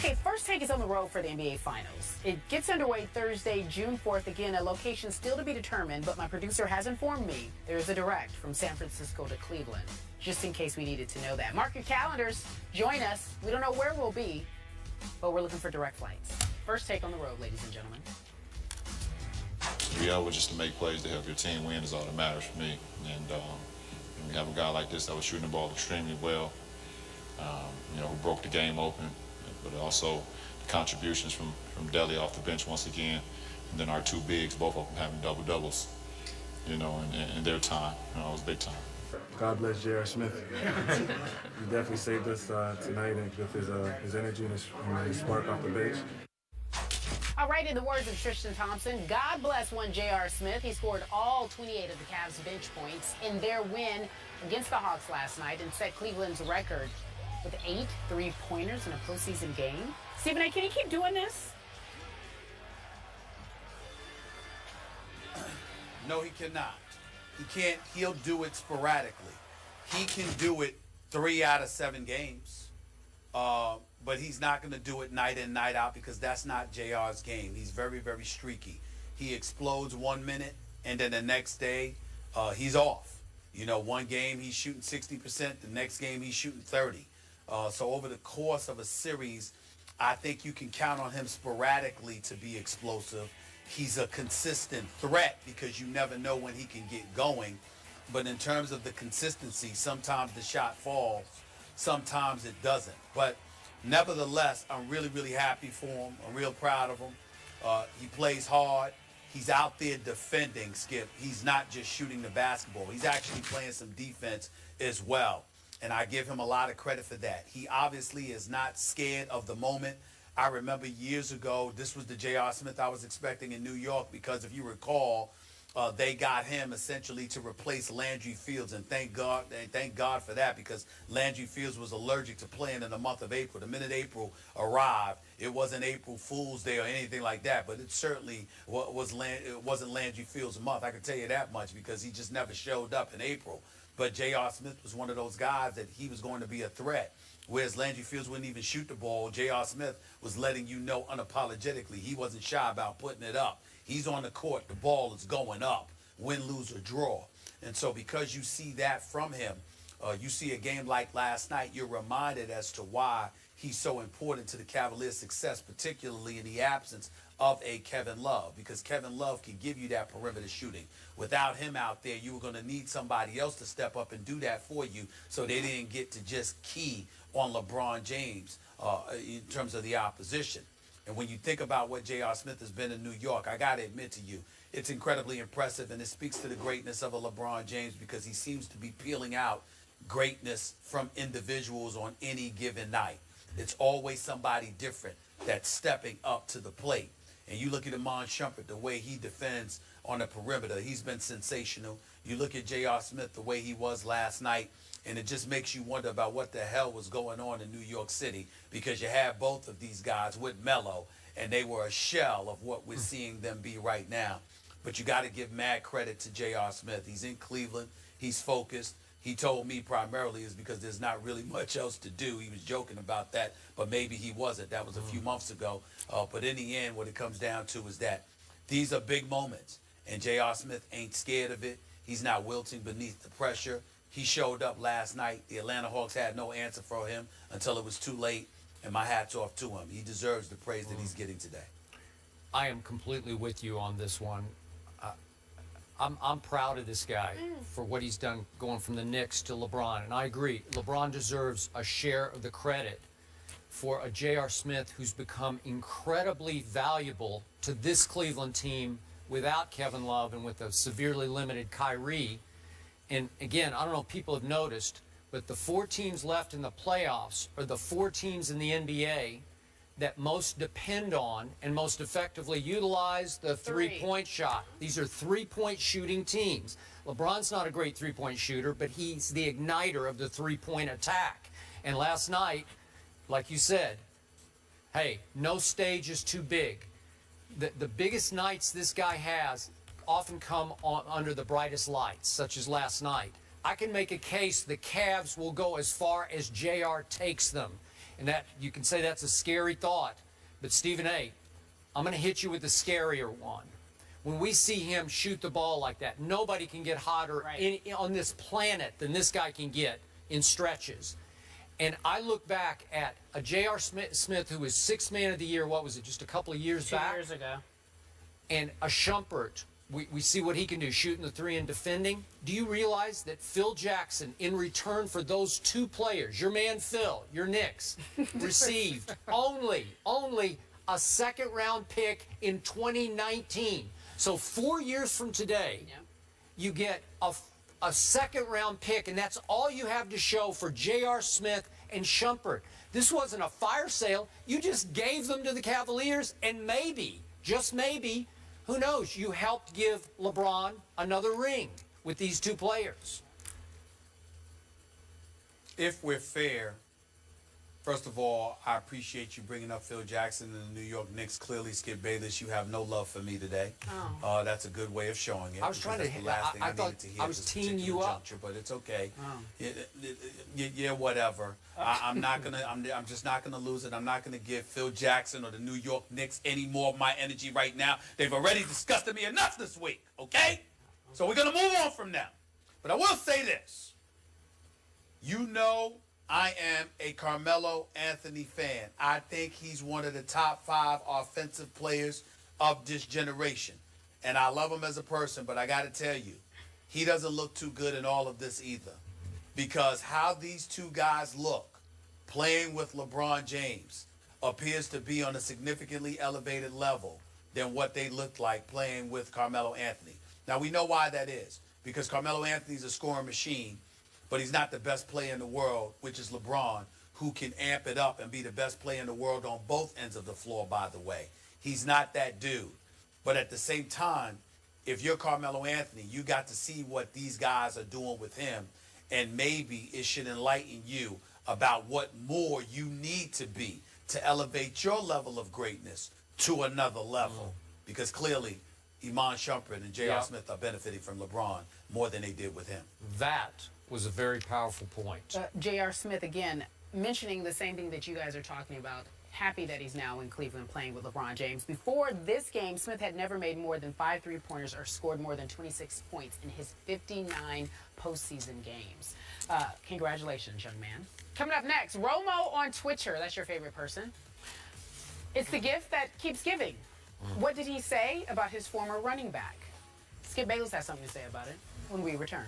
Okay, first take is on the road for the NBA Finals. It gets underway Thursday, June 4th. Again, a location still to be determined, but my producer has informed me there is a direct from San Francisco to Cleveland, just in case we needed to know that. Mark your calendars. Join us. We don't know where we'll be, but we're looking for direct flights. First take on the road, ladies and gentlemen. Be able just to make plays to help your team win is all that matters for me. And when you have a guy like this that was shooting the ball extremely well, who broke the game open, but also the contributions from Deli off the bench once again, and then our two bigs, both of them having double-doubles, in their time. It was big time. God bless J.R. Smith. He definitely saved us tonight with his energy and his spark off the bench. All right, in the words of Tristan Thompson, God bless one J.R. Smith. He scored all 28 of the Cavs' bench points in their win against the Hawks last night and set Cleveland's record with 8 3-pointers in a postseason game. Stephen A., can he keep doing this? No, he cannot. He can't. He'll do it sporadically. He can do it 3 out of 7 games. But he's not going to do it night in, night out, because that's not JR's game. He's very, very streaky. He explodes 1 minute, and then the next day, he's off. One game he's shooting 60%, the next game he's shooting 30. So over the course of a series, I think you can count on him sporadically to be explosive. He's a consistent threat because you never know when he can get going. But in terms of the consistency, sometimes the shot falls, sometimes it doesn't. But nevertheless, I'm really, really happy for him. I'm real proud of him. He plays hard. He's out there defending, Skip. He's not just shooting the basketball. He's actually playing some defense as well. And I give him a lot of credit for that. He obviously is not scared of the moment. I remember years ago, this was the J.R. Smith I was expecting in New York, because if you recall, they got him essentially to replace Landry Fields, and thank God for that, because Landry Fields was allergic to playing in the month of April. The minute April arrived, it wasn't April Fool's Day or anything like that, but it certainly it wasn't Landry Fields' month. I can tell you that much, because he just never showed up in April. But J.R. Smith was one of those guys that he was going to be a threat. Whereas Landry Fields wouldn't even shoot the ball, J.R. Smith was letting you know unapologetically. He wasn't shy about putting it up. He's on the court, the ball is going up, win, lose, or draw. And so because you see that from him, you see a game like last night, you're reminded as to why he's so important to the Cavaliers' success, particularly in the absence of a Kevin Love, because Kevin Love can give you that perimeter shooting. Without him out there, you were going to need somebody else to step up and do that for you, so they didn't get to just key on LeBron James in terms of the opposition. And when you think about what J.R. Smith has been in New York, I got to admit to you, it's incredibly impressive, and it speaks to the greatness of a LeBron James, because he seems to be peeling out greatness from individuals on any given night. It's always somebody different that's stepping up to the plate. And you look at Iman Shumpert, the way he defends on the perimeter, he's been sensational. You look at J.R. Smith, the way he was last night, and it just makes you wonder about what the hell was going on in New York City, because you have both of these guys with Melo, and they were a shell of what we're seeing them be right now. But you got to give mad credit to J.R. Smith. He's in Cleveland. He's focused. He told me primarily is because there's not really much else to do. He was joking about that, but maybe he wasn't. That was a few months ago. But in the end, what it comes down to is that these are big moments, and J.R. Smith ain't scared of it. He's not wilting beneath the pressure. He showed up last night. The Atlanta Hawks had no answer for him until it was too late, and my hat's off to him. He deserves the praise that he's getting today. I am completely with you on this one. I'm proud of this guy for what he's done going from the Knicks to LeBron. And I agree, LeBron deserves a share of the credit for a J.R. Smith who's become incredibly valuable to this Cleveland team without Kevin Love and with a severely limited Kyrie. And again, I don't know if people have noticed, but the 4 teams left in the playoffs are the 4 teams in the NBA that most depend on and most effectively utilize the three-point shot. These are three-point shooting teams. LeBron's not a great three-point shooter, but he's the igniter of the three-point attack. And last night, like you said, hey, no stage is too big. The biggest nights this guy has often come under the brightest lights, such as last night. I can make a case the Cavs will go as far as JR takes them. And that you can say that's a scary thought. But Stephen A., I'm going to hit you with the scarier one. When we see him shoot the ball like that, nobody can get hotter on this planet than this guy can get in stretches. And I look back at a J.R. Smith who was Sixth Man of the Year, what was it, just a couple of years back? 2 years ago. And a Shumpert, we see what he can do, shooting the three and defending. Do you realize that Phil Jackson, in return for those two players, your man Phil, your Knicks, received only a second-round pick in 2019. So 4 years from today, you get a second-round pick, and that's all you have to show for J.R. Smith and Shumpert. This wasn't a fire sale. You just gave them to the Cavaliers, and maybe, just maybe, who knows, you helped give LeBron another ring with these two players. If we're fair, first of all, I appreciate you bringing up Phil Jackson and the New York Knicks. Clearly, Skip Bayless, you have no love for me today. Oh. That's a good way of showing it. I was trying to. I thought I was teeing you up, juncture, but it's okay. Oh. Yeah, whatever. I'm not gonna. I'm just not gonna lose it. I'm not gonna give Phil Jackson or the New York Knicks any more of my energy right now. They've already disgusted me enough this week. Okay, so we're gonna move on from them. But I will say this. You know, I am a Carmelo Anthony fan. I think he's one of the top 5 offensive players of this generation. And I love him as a person, but I got to tell you, he doesn't look too good in all of this either. Because how these two guys look playing with LeBron James appears to be on a significantly elevated level than what they looked like playing with Carmelo Anthony. Now, we know why that is. Because Carmelo Anthony's a scoring machine, but he's not the best player in the world, which is LeBron, who can amp it up and be the best player in the world on both ends of the floor, by the way. He's not that dude. But at the same time, if you're Carmelo Anthony, you got to see what these guys are doing with him, and maybe it should enlighten you about what more you need to be to elevate your level of greatness to another level. Because clearly, Iman Shumpert and J.R. Smith are benefiting from LeBron more than they did with him. That was a very powerful point. J.R. Smith, again, mentioning the same thing that you guys are talking about. Happy that he's now in Cleveland playing with LeBron James. Before this game, Smith had never made more than 5 3-pointers or scored more than 26 points in his 59 postseason games. Congratulations, young man. Coming up next, Romo on Twitter. That's your favorite person. It's the gift that keeps giving. What did he say about his former running back? Skip Bayless has something to say about it when we return.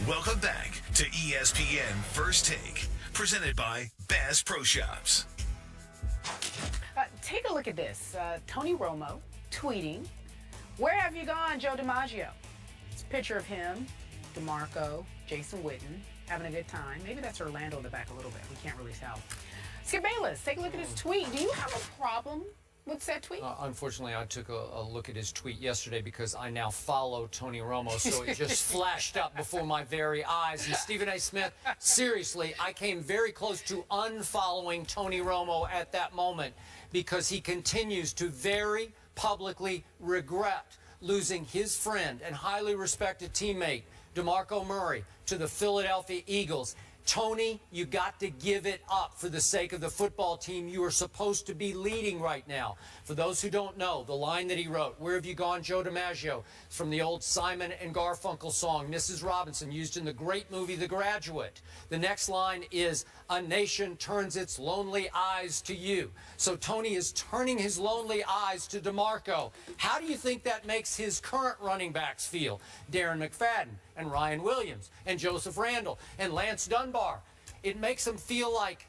Welcome back to ESPN First Take, presented by Bass Pro Shops. Take a look at this. Tony Romo tweeting, "Where have you gone, Joe DiMaggio?" It's a picture of him, DeMarco, Jason Witten, having a good time. Maybe that's Orlando in the back a little bit. We can't really tell. Skip Bayless, take a look at his tweet. Do you have a problem with that tweet? Unfortunately, I took a look at his tweet yesterday because I now follow Tony Romo, so it just flashed up before my very eyes. And Stephen A. Smith, seriously, I came very close to unfollowing Tony Romo at that moment because he continues to very publicly regret losing his friend and highly respected teammate, DeMarco Murray, to the Philadelphia Eagles. Tony, you got to give it up for the sake of the football team you are supposed to be leading right now. For those who don't know, the line that he wrote, "Where have you gone, Joe DiMaggio?" It's from the old Simon and Garfunkel song, Mrs. Robinson, used in the great movie The Graduate. The next line is, "A nation turns its lonely eyes to you." So Tony is turning his lonely eyes to DeMarco. How do you think that makes his current running backs feel? Darren McFadden and Ryan Williams and Joseph Randle and Lance Dunbar. It makes them feel like,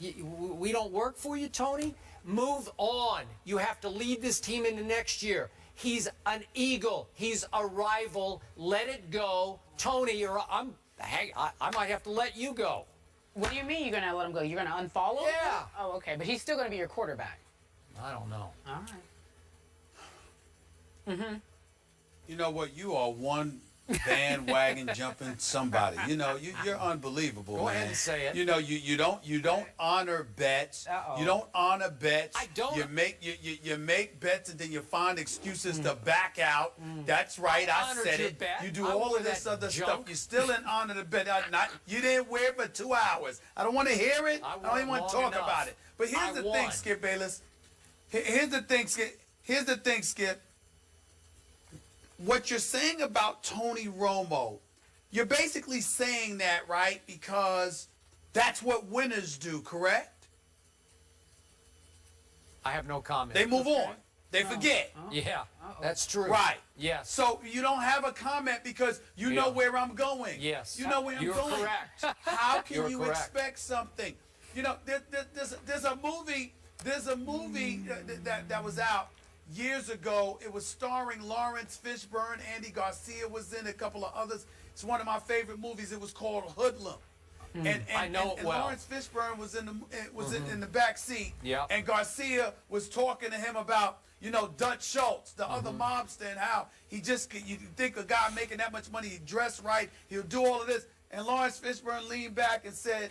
we don't work for you, Tony? Move on. You have to lead this team into next year. He's an Eagle. He's a rival. Let it go. Tony, hey, I might have to let you go. What do you mean you're going to let him go? You're going to unfollow him? Yeah. Oh, okay. But he's still going to be your quarterback. I don't know. All right. You know what? You are one bandwagon jumping somebody. You know, you're unbelievable, Go man. ahead and say it. You know, you don't honor bets. Uh-oh. You don't honor bets. I don't. You make bets and then you find excuses to back out. That's right. I honored said your it. bet. You do I all wore of this that other junk. stuff. You still didn't honor the bet. You didn't wear it for 2 hours. I don't want to hear it. I I don't even wore it want to long talk enough. about it. But here's I the won. thing, Skip Bayless. Here's the thing, Skip. Here's the thing, Skip. What you're saying about Tony Romo, you're basically saying that, right? Because that's what winners do, correct? I have no comment. They move on. They forget. Yeah, that's true. Right. Yes. So you don't have a comment because you know Yeah. where I'm going. Yes. You know where I'm You're going. correct. How can You're you correct. expect something? You know, there's a movie. There's a movie that was out years ago. It was starring Lawrence Fishburne, Andy Garcia was in, a couple of others. It's one of my favorite movies. It was called Hoodlum. And I know it and well. Lawrence Fishburne was in the back seat. Yeah. And Garcia was talking to him about, you know, Dutch Schultz, the other mobster, and how you think a guy making that much money, he dress right, he'll do all of this. And Lawrence Fishburne leaned back and said,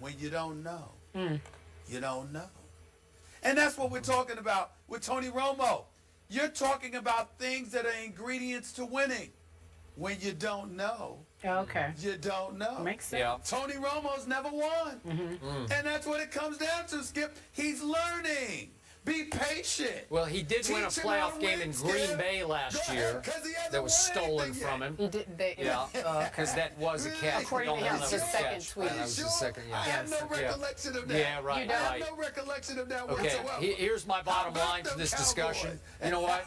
when you don't know, you don't know. And that's what we're talking about with Tony Romo. You're talking about things that are ingredients to winning. When you don't know, Okay. you don't know. Makes sense. Yeah. Tony Romo's never won. And that's what it comes down to, Skip. He's learning. Be patient. Well, he did win a Teach him how playoff to game win, in Skip. Green Bay last Go year ahead, 'cause he hasn't that was won stolen anything from yet. him. He did. Yeah, because that was a catch. According to No, him, that it's was his a second catch. tweet. That was the second, I have no yeah. recollection of that. Yeah, right, You I don't? have no recollection of that Okay, whatsoever. here's my bottom How about line to them this discussion. Cowboys? You know what?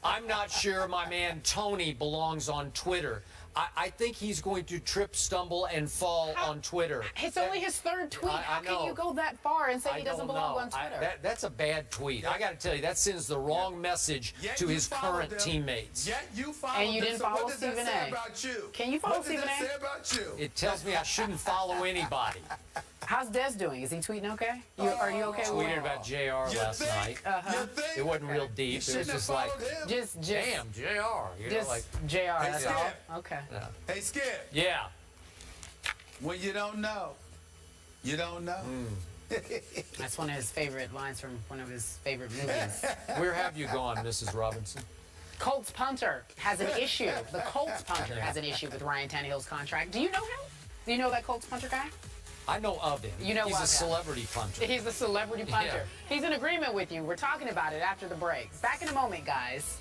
I'm not sure my man Tony belongs on Twitter. I think he's going to trip, stumble, and fall on Twitter. It's only his third tweet. I How can know. you go that far and say I he doesn't don't belong know. on Twitter? That's a bad tweet. I got to tell you, that sends the wrong message Yet to you his followed current them. teammates. Yet you followed And you them. didn't So follow what does that Stephen say A. about you? Can you follow What does Stephen that A? say about you? It tells me I shouldn't follow anybody. How's Des doing? Is he tweeting okay? Are you okay with Tweeted it? about JR You last think? night. You think? It wasn't real deep. It was shouldn't have just like, followed him. Just damn, JR. You know, Just like, JR, that's Skip. all? Okay. Hey, Skip. yeah. When you don't know, you don't know. That's one of his favorite lines from one of his favorite movies. Where have you gone, Mrs. Robinson? Colts punter has an issue. The Colts punter has an issue with Ryan Tannehill's contract. Do you know him? Do you know that Colts punter guy? I know of him. You know He's of a him. celebrity punter. He's a celebrity punter. He's in agreement with you. We're talking about it after the break. Back in a moment, guys.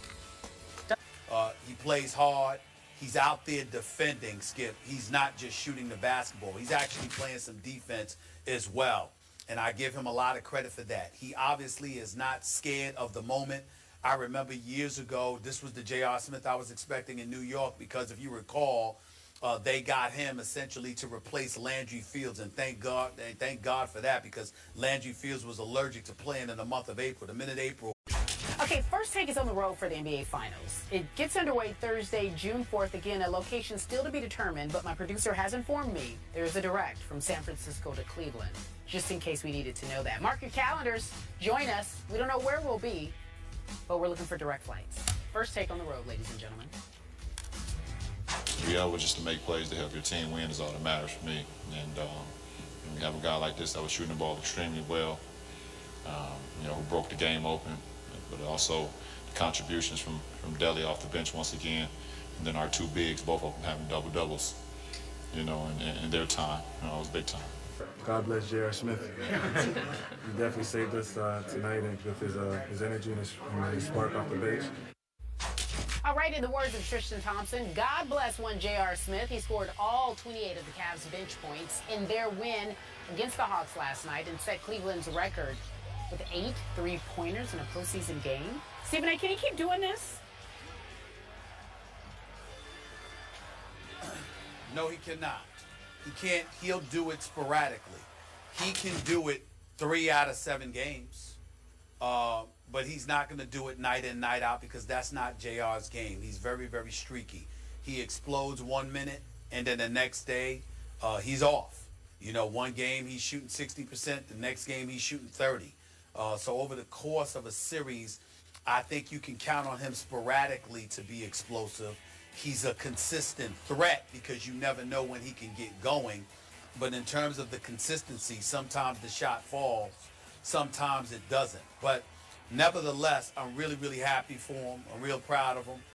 He plays hard. He's out there defending, Skip. He's not just shooting the basketball. He's actually playing some defense as well. And I give him a lot of credit for that. He obviously is not scared of the moment. I remember years ago, this was the J.R. Smith I was expecting in New York because if you recall, they got him essentially to replace Landry Fields, and thank God for that because Landry Fields was allergic to playing in the month of April. The minute April. Okay, First Take is on the road for the NBA Finals. It gets underway Thursday, June 4th. Again, a location still to be determined, but my producer has informed me there is a direct from San Francisco to Cleveland, just in case we needed to know that. Mark your calendars. Join us. We don't know where we'll be, but we're looking for direct flights. First Take on the road, ladies and gentlemen. Be able just to make plays to help your team win is all that matters for me. And when you have a guy like this that was shooting the ball extremely well, you know, who broke the game open, but also the contributions from Deli off the bench once again, and then our two bigs, both of them having double-doubles, you know, in their time. You know, it was big time. God bless J.R. Smith. He definitely saved us tonight and with his energy and his spark off the bench. All right, in the words of Tristan Thompson, God bless one J.R. Smith. He scored all 28 of the Cavs' bench points in their win against the Hawks last night and set Cleveland's record with 8 3-pointers in a postseason game. Stephen A., can he keep doing this? No, he cannot. He can't. He'll do it sporadically. He can do it 3 out of 7 games. But he's not going to do it night in, night out because that's not JR's game. He's very, very streaky. He explodes 1 minute, and then the next day, he's off. You know, one game he's shooting 60%, the next game he's shooting 30. So over the course of a series, I think you can count on him sporadically to be explosive. He's a consistent threat because you never know when he can get going. But in terms of the consistency, sometimes the shot falls, sometimes it doesn't. But nevertheless, I'm really, really happy for him. I'm real proud of him.